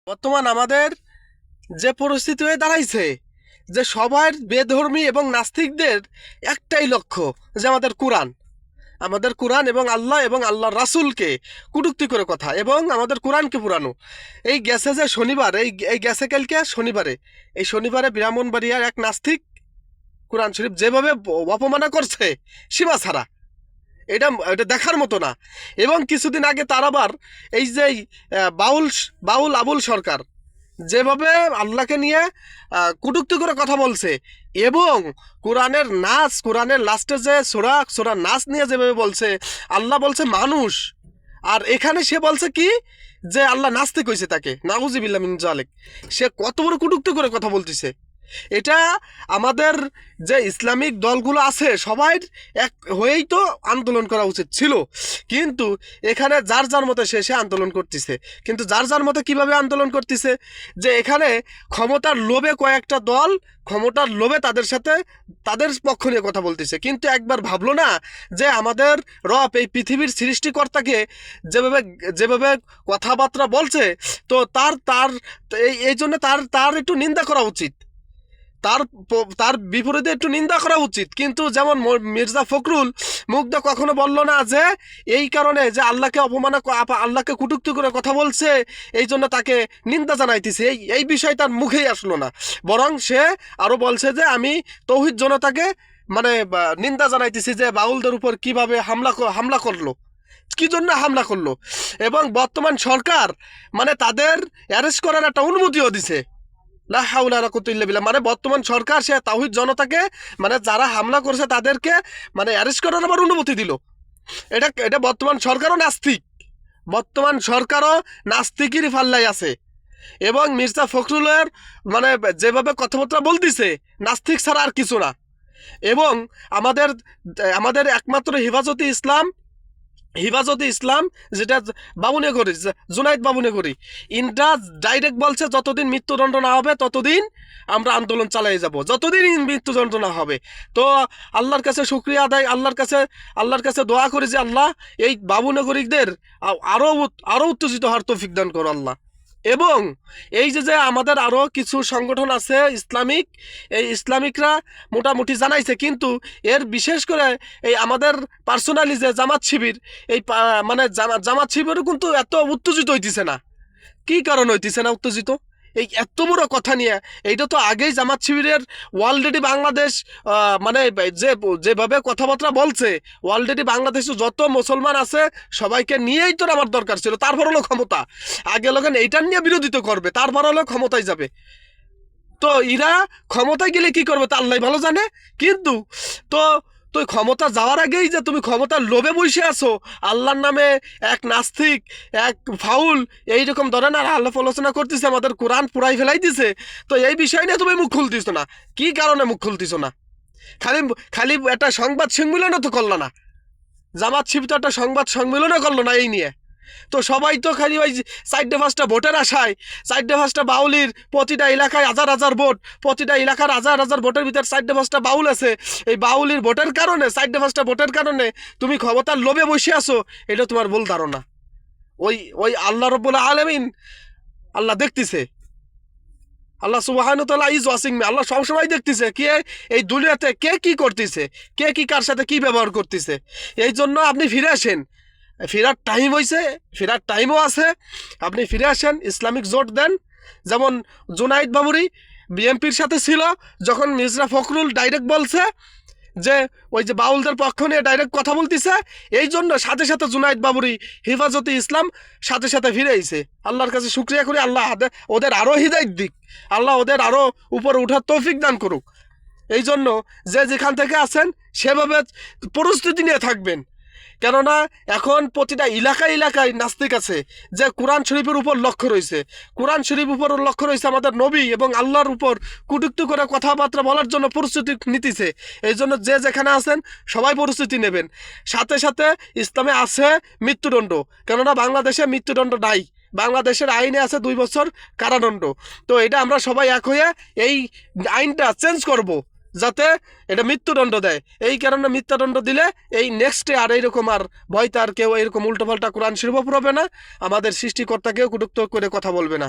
বর্তমান আমাদের যে পরিস্থিতি হয়ে দাঁড়াইছে, যে সবার বেধর্মী এবং নাস্তিকদের একটাই লক্ষ্য, যে আমাদের কোরআন এবং আল্লাহ রাসূলকে কটূক্তি করে কথা এবং আমাদের কোরআনকে পুরানো। এই গেছে যে শনিবার, এই গেছে কালকে শনিবারে ব্রাহ্মণবাড়িয়ার এক নাস্তিক কোরআন শরীফ যেভাবে অপমানা করছে সীমা ছাড়া, এটা এটা দেখার মতো না। এবং কিছুদিন আগে তার আবার এই যে বাউল আবুল সরকার যেভাবে আল্লাহকে নিয়ে কটূক্তি করে কথা বলছে, এবং কোরআনের লাস্টে যে সোরা নাচ নিয়ে যেভাবে বলছে, আল্লাহ বলছে মানুষ, আর এখানে সে বলছে কি যে আল্লাহ নাস্তিক হয়েছে, তাকে নাউযুবিল্লাহ মিন যালিক। সে কত বড় কটূক্তি করে কথা বলতেছে। এটা আমাদের যে ইসলামিক দলগুলো আছে সবাই এক হয়েই তো আন্দোলন করা উচিত ছিল, কিন্তু এখানে যার যার মতো সে আন্দোলন করতেছে। কিন্তু যার যার মতো কিভাবে আন্দোলন করতেছে, যে এখানে ক্ষমতার লোভে কয়েকটা দল ক্ষমতার লোভে তাদের পক্ষ নিয়ে কথা বলতেছে, কিন্তু একবার ভাবলো না যে আমাদের রব এই পৃথিবীর সৃষ্টিকর্তাকে যেভাবে যেভাবে কথাবার্তা বলছে, তো এই জন্য তার একটু নিন্দা করা উচিত, তার বিপরীতে একটু নিন্দা করা উচিত। কিন্তু যেমন মির্জা ফখরুল মুগ্ধা কখনো বলল না যে এই কারণে যে আল্লাহকে কটূক্তি করে কথা বলছে, এই জন্য তাকে নিন্দা জানাইতেছে, এই বিষয় তার মুখেই আসলো না। বরং সে আরো বলছে যে আমি তৌহিদ জনতাকে মানে নিন্দা জানাইতেছি যে বাউলদের উপর কিভাবে হামলা করলো, কি জন্য হামলা করলো। এবং বর্তমান সরকার মানে তাদের অ্যারেস্ট করার একটা অনুমতিও দিছে। লা হাওলা ওয়ালা কুওয়াতা ইল্লা বিল্লাহ। মানে বর্তমান সরকার সে তাওহীদ জনতাকে মানে যারা হামলা করছে তাদেরকে মানে অ্যারেস্ট করার আবার অনুমতি দিল। এটা বর্তমান সরকারও নাস্তিকেরই পাল্লায় আছে। এবং মির্জা ফখরুলের মানে যেভাবে কথাবার্তা বলতেছে নাস্তিক ছাড়া আর কিছু না। এবং আমাদের একমাত্র হিফাজতে ইসলাম যেটা বাবুনে করি, জুনাইদ বাবুনে করি, ইনটা ডাইরেক্ট বলছে যতদিন মৃত্যুদণ্ড না হবে ততদিন আমরা আন্দোলন চালিয়ে যাব, যতদিন মৃত্যুদণ্ড না হবে। তো আল্লাহর কাছে শুকরিয়া আদায়, আল্লাহর কাছে দোয়া করি যে আল্লাহ এই বাবুনগরীদের আরো উত্তেজিত হওয়ার তৌফিক দান করো আল্লাহ। এবং এই যে আমাদের আরও কিছু সংগঠন আছে এই ইসলামিকরা মোটামুটি জানাইছে, কিন্তু এর বিশেষ করে এই আমাদের পার্সোনালি যে জামাত শিবির, এই মানে জামাত শিবিরও কিন্তু এত উত্তেজিত হইতেছে না। কি কারণ হইতেছে না উত্তেজিত? এই এত বড় কথা নিয়ে। এইটা তো আগেই জামাত শিবিরের অলরেডি বাংলাদেশ মানে যেভাবে কথাবার্তা বলছে, অলরেডি বাংলাদেশে যত মুসলমান আছে সবাইকে নিয়েই তো আমার দরকার ছিল। তারপর হলো ক্ষমতা, আগে লোকেন এইটার নিয়ে বিরোধিতা করবে, তারপর হলো ক্ষমতায় যাবে। তো এরা ক্ষমতায় গেলে কি করবে তা আল্লাহ ভালো জানে। কিন্তু তো তুই ক্ষমতা যাওয়ার আগেই যে তুমি ক্ষমতার লোভে বসে আছো, আল্লাহর নামে এক নাস্তিক এক ফাউল এইরকম ধরনের আলাপ আলোচনা করতেছে, আমাদের কোরআন পুরাই ফেলাই দিছে। তো এই বিষয় নিয়ে তুমি মুখ খুলতেছো না, কি কারণে মুখ খুলতেছো না? খালি খালি একটা সংবাদ সম্মেলনও তো করলো না, জামাত শিবির তো একটা সংবাদ সম্মেলনও করলো না এই নিয়ে। তো সবাই তো খালি ওই 4-5টা ভোটের আশায়, 4-5টা বাউলির, প্রতিটা এলাকায় হাজার ভোট, প্রতিটা এলাকার হাজার ভোটের ভিতরে 4-5টা বাউল আছে। এই বাউলির ভোটের কারণে, 4-5টা ভোটের কারণে তুমি ক্ষমতার লোভে বসে আছো, এটা তোমার ভুল ধারণা। ওই আল্লাহ রব্বুল আলামিন আল্লাহ দেখতেছে, আল্লাহ সুবহানাহু ওয়া তাআলা ইজ ওয়াচিং মি। আল্লাহ সবসময় দেখতেছে কে এই দুনিয়াতে কে কি করতেছে, কে কি কার সাথে কি ব্যবহার করতেছে। এই জন্য আপনি ফিরে আসেন, ফেরার টাইম হয়েছে, ফেরার টাইমও আছে। আপনি ফিরে আসেন, ইসলামিক জোট দেন। যেমন জুনাইদ বাবুরি বিএনপির সাথে ছিল, যখন মির্জা ফখরুল ডাইরেক্ট বলছে যে ওই যে বাউলদের পক্ষ নিয়ে ডাইরেক্ট কথা বলতেছে, এই জন্য সাথে সাথে জুনাইদ বাবুরি হেফাজতে ইসলাম সাথে সাথে ফিরে আইছে। আল্লাহর কাছে শুকরিয়া করি, আল্লাহ ওদের আরও হিদায়াত দিক, আল্লাহ ওদের আরও উপরে উঠার তৌফিক দান করুক। এই জন্য যে যেখান থেকে আছেন সেভাবে পরিস্থিতি নিয়ে থাকবেন। কেননা এখন প্রতিটা এলাকায় নাস্তিক আছে যে কোরআন শরীফের উপর লক্ষ্য রয়েছে, কোরআন শরীফ উপর লক্ষ্য রয়েছে, আমাদের নবী এবং আল্লাহর উপর কটূক্তি করে কথাবার্তা বলার জন্য প্রস্তুতি নিতেছে। এই জন্য যে যেখানে আছেন সবাই প্রস্তুতি নেবেন। সাথে সাথে ইসলামে আছে মৃত্যুদণ্ড, কেননা বাংলাদেশে মৃত্যুদণ্ড নাই, বাংলাদেশের আইনে আছে 2 বছর কারাদণ্ড। তো এটা আমরা সবাই এক হয়ে এই আইনটা চেঞ্জ করব, যাতে এটা মৃত্যুদণ্ড দেয়। এই কারণে মৃত্যুদণ্ড দিলে এই নেক্সটে আর এইরকম আর ভয়তে আর কেউ এইরকম উল্টোপাল্টা কোরআন শরীফও পড়বে না, আমাদের সৃষ্টিকর্তাকেও কটূক্তি করে কথা বলবে না।